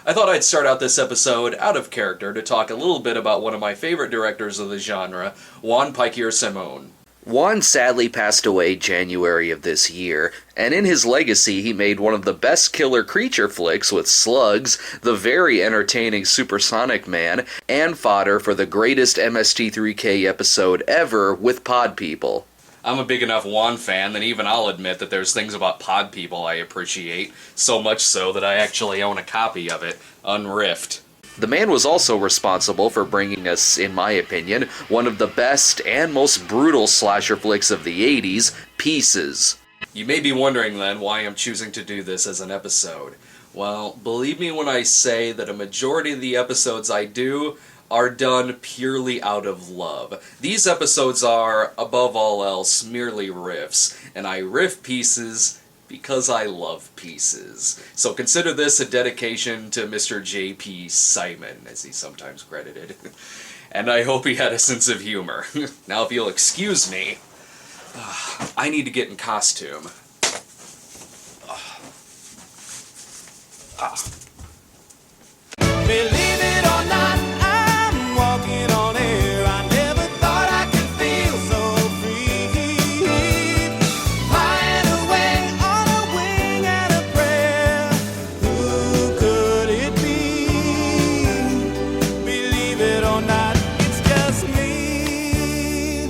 I thought I'd start out this episode out of character to talk a little bit about one of my favorite directors of the genre, Juan Piquer-Simón. Juan sadly passed away January of this year, and in his legacy he made one of the best killer creature flicks with Slugs, the very entertaining Supersonic Man, and fodder for the greatest MST3K episode ever with Pod People. I'm a big enough Juan fan that even I'll admit that there's things about Pod People I appreciate, so much so that I actually own a copy of it, unriffed. The man was also responsible for bringing us, in my opinion, one of the best and most brutal slasher flicks of the 80s, Pieces. You may be wondering then why I'm choosing to do this as an episode. Well, believe me when I say that a majority of the episodes I do are done purely out of love. These episodes are, above all else, merely riffs, and I riff Pieces because I love pieces. So consider this a dedication to Mr. J.P. Simon, as he's sometimes credited. And I hope he had a sense of humor. Now if you'll excuse me, I need to get in costume. Believe it or not, I'm walking on air. I never thought I could feel so free. Flying away on a wing and a prayer. Who could it be? Believe it or not, it's just me.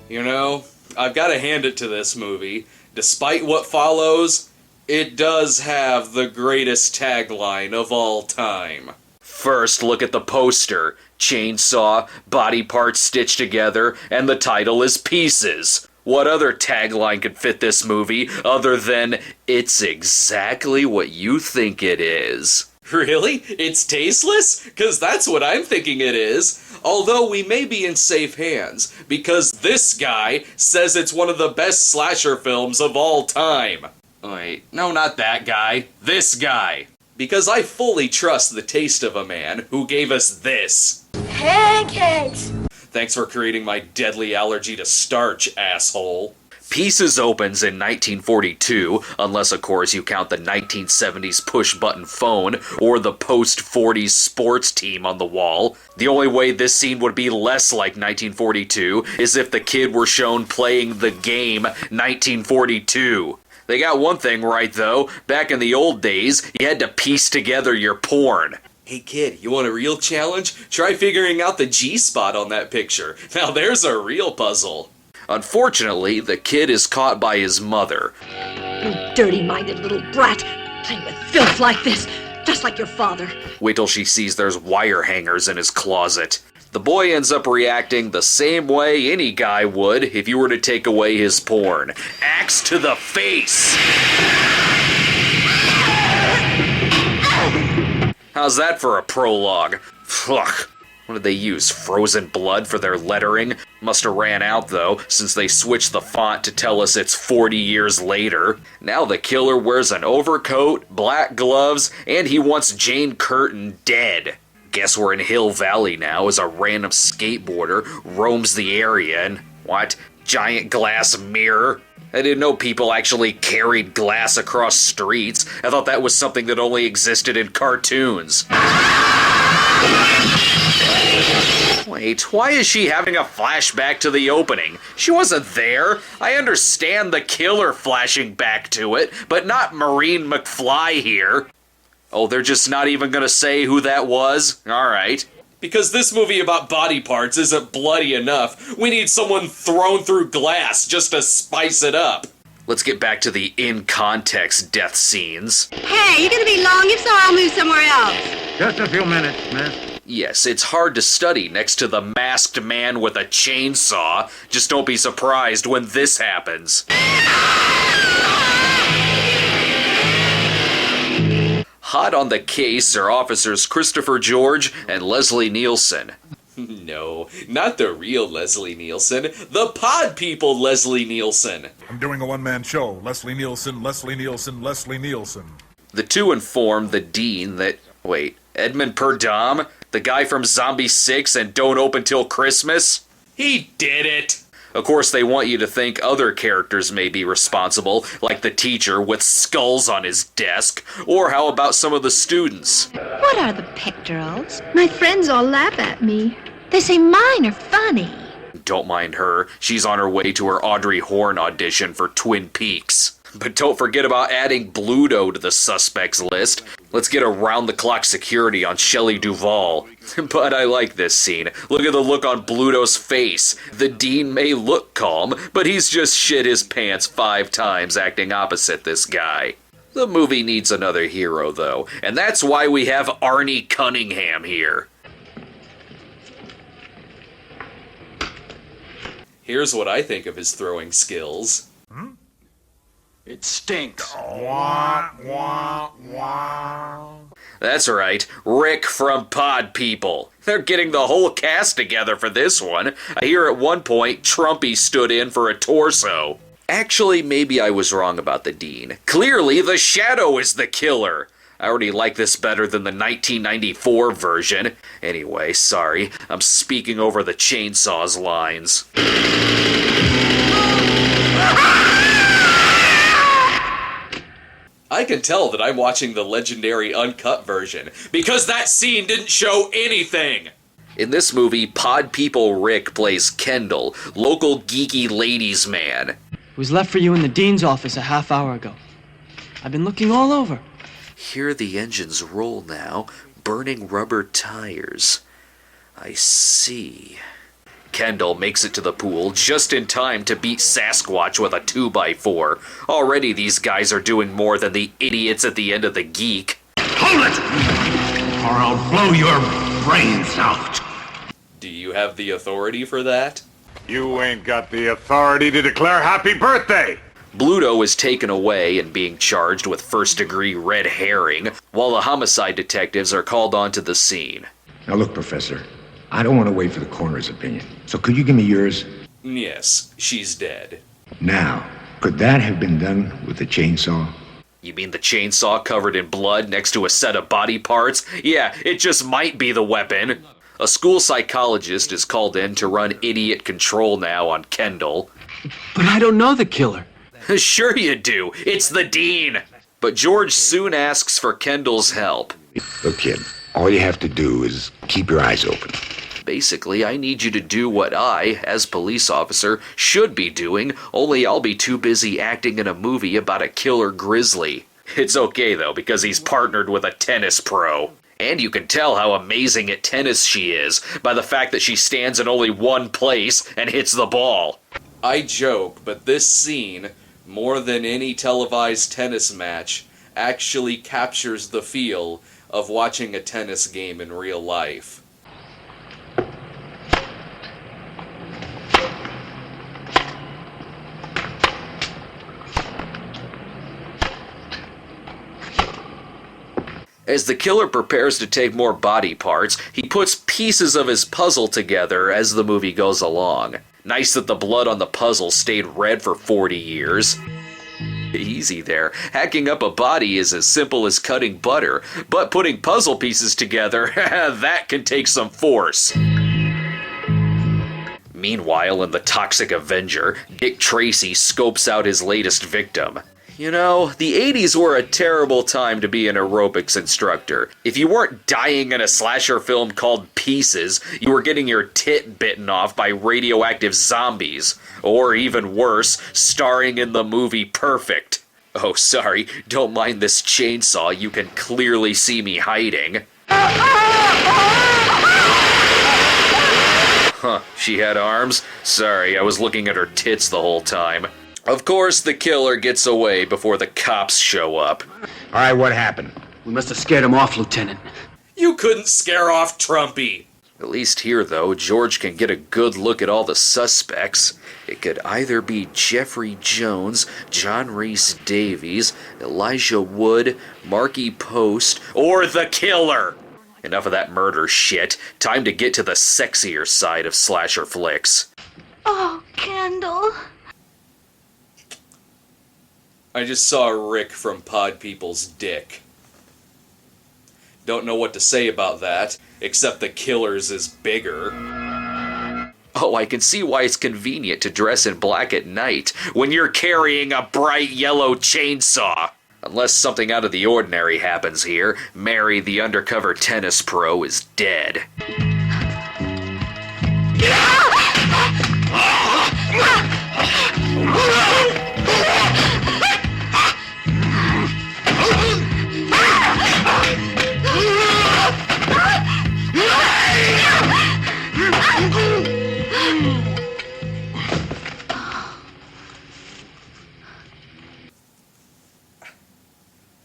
You know, I've got to hand it to this movie. Despite what follows, it does have the greatest tagline of all time. First, look at the poster. Chainsaw, body parts stitched together, and the title is Pieces. What other tagline could fit this movie other than, "It's exactly what you think it is"? Really? It's tasteless? 'Cause that's what I'm thinking it is. Although we may be in safe hands, because this guy says it's one of the best slasher films of all time. Wait, no, not that guy. This guy. Because I fully trust the taste of a man who gave us this. Pancakes! Thanks for creating my deadly allergy to starch, asshole. Pieces opens in 1942, unless of course you count the 1970s push-button phone or the post-40s sports team on the wall. The only way this scene would be less like 1942 is if the kid were shown playing the game 1942. They got one thing right though, back in the old days, you had to piece together your porn. Hey kid, you want a real challenge? Try figuring out the G-spot on that picture. Now there's a real puzzle. Unfortunately, the kid is caught by his mother. You dirty-minded little brat! Playing with filth like this, just like your father. Wait till she sees there's wire hangers in his closet. The boy ends up reacting the same way any guy would if you were to take away his porn. Axe to the face! How's that for a prologue? Fuck. What did they use? Frozen blood for their lettering? Must have ran out though, since they switched the font to tell us it's 40 years later. Now the killer wears an overcoat, black gloves, and he wants Jane Curtin dead. Guess we're in Hill Valley now as a random skateboarder roams the area and, what? Giant glass mirror? I didn't know people actually carried glass across streets. I thought that was something that only existed in cartoons. Wait, why is she having a flashback to the opening? She wasn't there. I understand the killer flashing back to it, but not Maureen McFly here. Oh, they're just not even gonna say who that was? Alright. Because this movie about body parts isn't bloody enough, we need someone thrown through glass just to spice it up. Let's get back to the in-context death scenes. Hey, you're gonna be long? If so, I'll move somewhere else. Just a few minutes, miss. Yes, it's hard to study next to the masked man with a chainsaw. Just don't be surprised when this happens. Hot on the case are officers Christopher George and Leslie Nielsen. No, not the real Leslie Nielsen. The Pod People Leslie Nielsen. I'm doing a one-man show. Leslie Nielsen, Leslie Nielsen, Leslie Nielsen. The two inform the dean that... Wait, Edmund Purdom? The guy from Zombie 6 and Don't Open Till Christmas? He did it! Of course, they want you to think other characters may be responsible, like the teacher with skulls on his desk, or how about some of the students? What are the pectorals? My friends all laugh at me. They say mine are funny. Don't mind her, she's on her way to her Audrey Horne audition for Twin Peaks. But don't forget about adding Bluto to the suspects list. Let's get around-the-clock security on Shelley Duvall. But I like this scene. Look at the look on Bluto's face. The dean may look calm, but he's just shit his pants 5 times acting opposite this guy. The movie needs another hero, though, and that's why we have Arnie Cunningham here. Here's what I think of his throwing skills. It stinks. That's right, Rick from Pod People. They're getting the whole cast together for this one. I hear at one point Trumpy stood in for a torso. Actually, maybe I was wrong about the dean. Clearly, the Shadow is the killer. I already like this better than the 1994 version. Anyway, sorry, I'm speaking over the chainsaw's lines. I can tell that I'm watching the legendary uncut version, because that scene didn't show anything! In this movie, Pod People Rick plays Kendall, local geeky ladies man. It was left for you in the dean's office a half hour ago. I've been looking all over. Hear the engines roll now, burning rubber tires. I see. Kendall makes it to the pool just in time to beat Sasquatch with a 2x4. Already these guys are doing more than the idiots at the end of The Geek. Hold it! Or I'll blow your brains out. Do you have the authority for that? You ain't got the authority to declare happy birthday! Bluto is taken away and being charged with first-degree red herring, while the homicide detectives are called onto the scene. Now look, Professor, I don't want to wait for the coroner's opinion. So could you give me yours? Yes, she's dead. Now, could that have been done with a chainsaw? You mean the chainsaw covered in blood next to a set of body parts? Yeah, it just might be the weapon. A school psychologist is called in to run idiot control now on Kendall. But I don't know the killer. Sure you do. It's the dean. But George soon asks for Kendall's help. Look, kid, all you have to do is keep your eyes open. Basically, I need you to do what I, as police officer, should be doing, only I'll be too busy acting in a movie about a killer grizzly. It's okay, though, because he's partnered with a tennis pro. And you can tell how amazing at tennis she is by the fact that she stands in only one place and hits the ball. I joke, but this scene, more than any televised tennis match, actually captures the feel of watching a tennis game in real life. As the killer prepares to take more body parts, he puts pieces of his puzzle together as the movie goes along. Nice that the blood on the puzzle stayed red for 40 years. Easy there. Hacking up a body is as simple as cutting butter, but putting puzzle pieces together, that can take some force. Meanwhile, in The Toxic Avenger, Dick Tracy scopes out his latest victim. You know, the 80s were a terrible time to be an aerobics instructor. If you weren't dying in a slasher film called Pieces, you were getting your tit bitten off by radioactive zombies. Or even worse, starring in the movie Perfect. Oh, sorry, don't mind this chainsaw, you can clearly see me hiding. Huh, she had arms? Sorry, I was looking at her tits the whole time. Of course, the killer gets away before the cops show up. All right, what happened? We must have scared him off, Lieutenant. You couldn't scare off Trumpy! At least here, though, George can get a good look at all the suspects. It could either be Jeffrey Jones, John Rhys Davies, Elijah Wood, Marky Post, or the killer! Enough of that murder shit. Time to get to the sexier side of slasher flicks. Oh, Kendall. I just saw Rick from Pod People's dick. Don't know what to say about that, except the killer's is bigger. Oh, I can see why it's convenient to dress in black at night when you're carrying a bright yellow chainsaw. Unless something out of the ordinary happens here, Mary, the undercover tennis pro, is dead.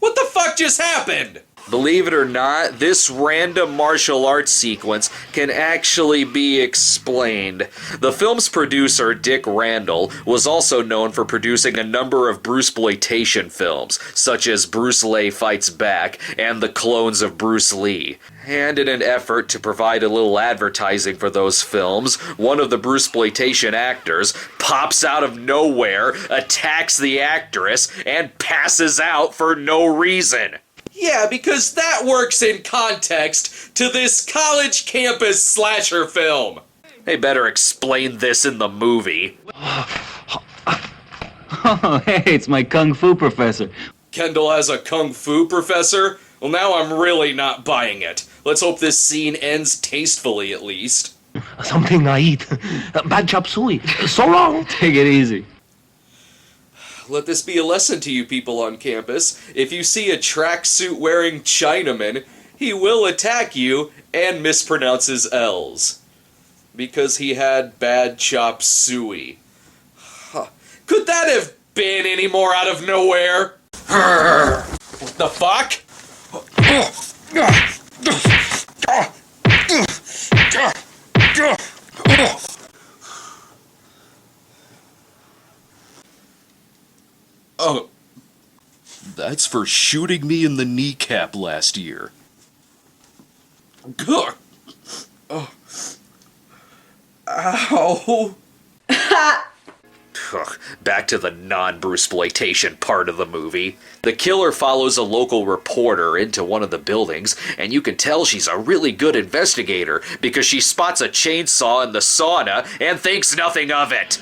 What the fuck just happened? Believe it or not, this random martial arts sequence can actually be explained. The film's producer, Dick Randall, was also known for producing a number of Bruceploitation films, such as Bruce Lee Fights Back and The Clones of Bruce Lee. And in an effort to provide a little advertising for those films, one of the Bruceploitation actors pops out of nowhere, attacks the actress, and passes out for no reason. Yeah, because that works in context to this college campus slasher film. They better explain this in the movie. Oh, hey, it's my kung fu professor. Kendall has a kung fu professor? Well, now I'm really not buying it. Let's hope this scene ends tastefully, at least. Something I eat. Bad chop suey. So long. Take it easy. Let this be a lesson to you people on campus. If you see a tracksuit wearing Chinaman, he will attack you and mispronounce his L's. Because he had bad chop suey. Huh. Could that have been any more out of nowhere? What the fuck? Oh, that's for shooting me in the kneecap last year. Gah. Oh. Ow. Back to the non-Bruceploitation part of the movie. The killer follows a local reporter into one of the buildings, and you can tell she's a really good investigator because she spots a chainsaw in the sauna and thinks nothing of it.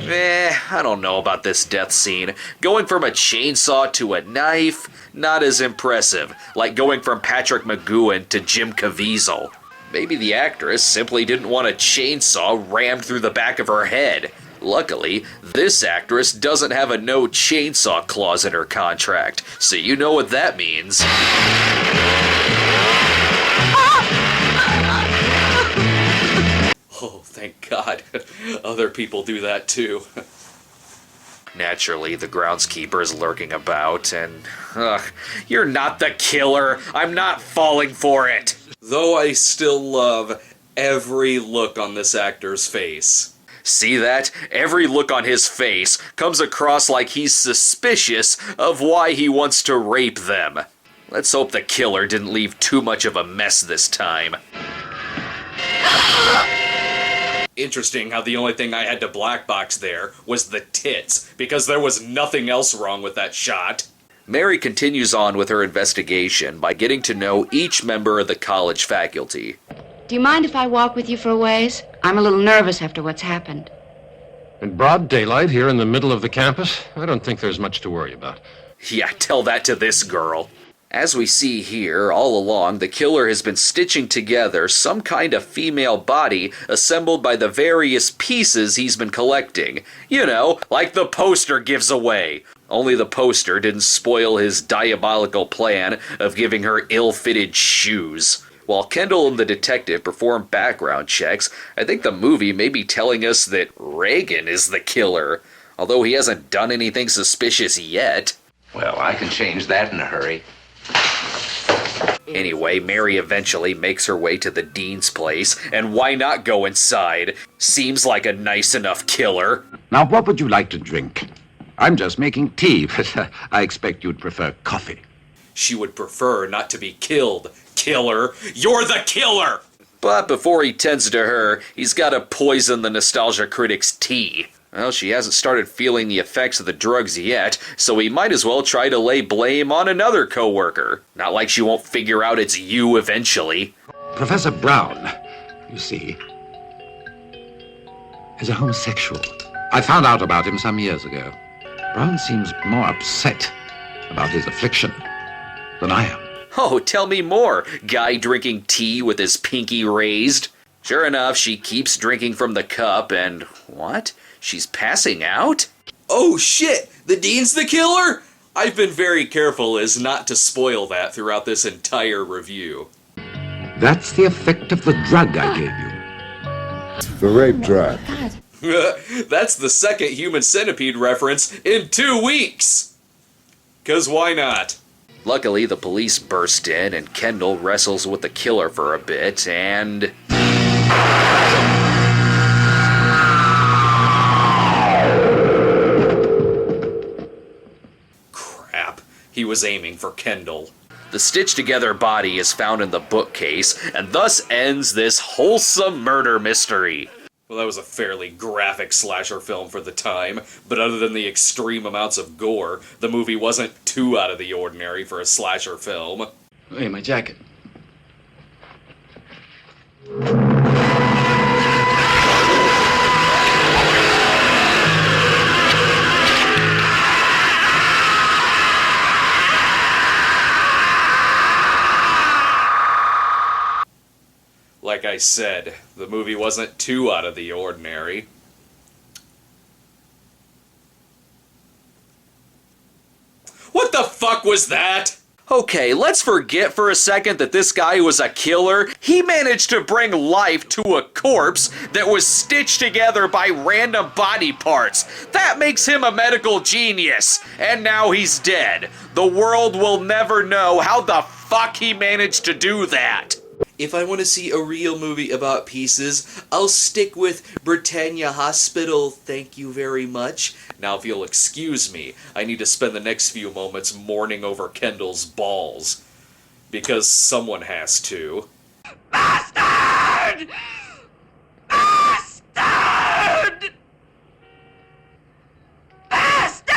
I don't know about this death scene. Going from a chainsaw to a knife, not as impressive. Like going from Patrick McGowan to Jim Caviezel. Maybe the actress simply didn't want a chainsaw rammed through the back of her head. Luckily, this actress doesn't have a no chainsaw clause in her contract, so you know what that means. Oh, thank God. Other people do that too. Naturally, the groundskeeper is lurking about, and... you're not the killer! I'm not falling for it! Though I still love every look on this actor's face. See that? Every look on his face comes across like he's suspicious of why he wants to rape them. Let's hope the killer didn't leave too much of a mess this time. Interesting how the only thing I had to black box there was the tits, because there was nothing else wrong with that shot. Mary continues on with her investigation by getting to know each member of the college faculty. Do you mind if I walk with you for a ways? I'm a little nervous after what's happened. In broad daylight here in the middle of the campus, I don't think there's much to worry about. Yeah, tell that to this girl. As we see here, all along, the killer has been stitching together some kind of female body assembled by the various pieces he's been collecting. You know, like the poster gives away. Only the poster didn't spoil his diabolical plan of giving her ill-fitted shoes. While Kendall and the detective perform background checks, I think the movie may be telling us that Reagan is the killer, although he hasn't done anything suspicious yet. Well, I can change that in a hurry. Anyway, Mary eventually makes her way to the dean's place, and why not go inside? Seems like a nice enough killer. Now, what would you like to drink? I'm just making tea, but I expect you'd prefer coffee. She would prefer not to be killed. Killer, you're the killer! But before he tends to her, he's got to poison the nostalgia critic's tea. Well, she hasn't started feeling the effects of the drugs yet, so he might as well try to lay blame on another coworker. Not like she won't figure out it's you eventually. Professor Brown, you see, is a homosexual. I found out about him some years ago. Brown seems more upset about his affliction than I am. Oh, tell me more. Guy drinking tea with his pinky raised. Sure enough, she keeps drinking from the cup and... what? She's passing out? Oh shit! The Dean's the killer? I've been very careful as not to spoil that throughout this entire review. That's the effect of the drug I gave you. The rape drug. That's the second human centipede reference in 2 weeks! 'Cause why not? Luckily, the police burst in and Kendall wrestles with the killer for a bit and... Crap. He was aiming for Kendall. The stitched-together body is found in the bookcase, and thus ends this wholesome murder mystery. Well, that was a fairly graphic slasher film for the time, but other than the extreme amounts of gore, the movie wasn't too out of the ordinary for a slasher film. Hey, my jacket. Like I said, the movie wasn't too out of the ordinary. What the fuck was that? Okay, let's forget for a second that this guy was a killer. He managed to bring life to a corpse that was stitched together by random body parts. That makes him a medical genius. And now he's dead. The world will never know how the fuck he managed to do that. If I want to see a real movie about pieces, I'll stick with Britannia Hospital, thank you very much. Now if you'll excuse me, I need to spend the next few moments mourning over Kendall's balls. Because someone has to. Bastard! Bastard! Bastard!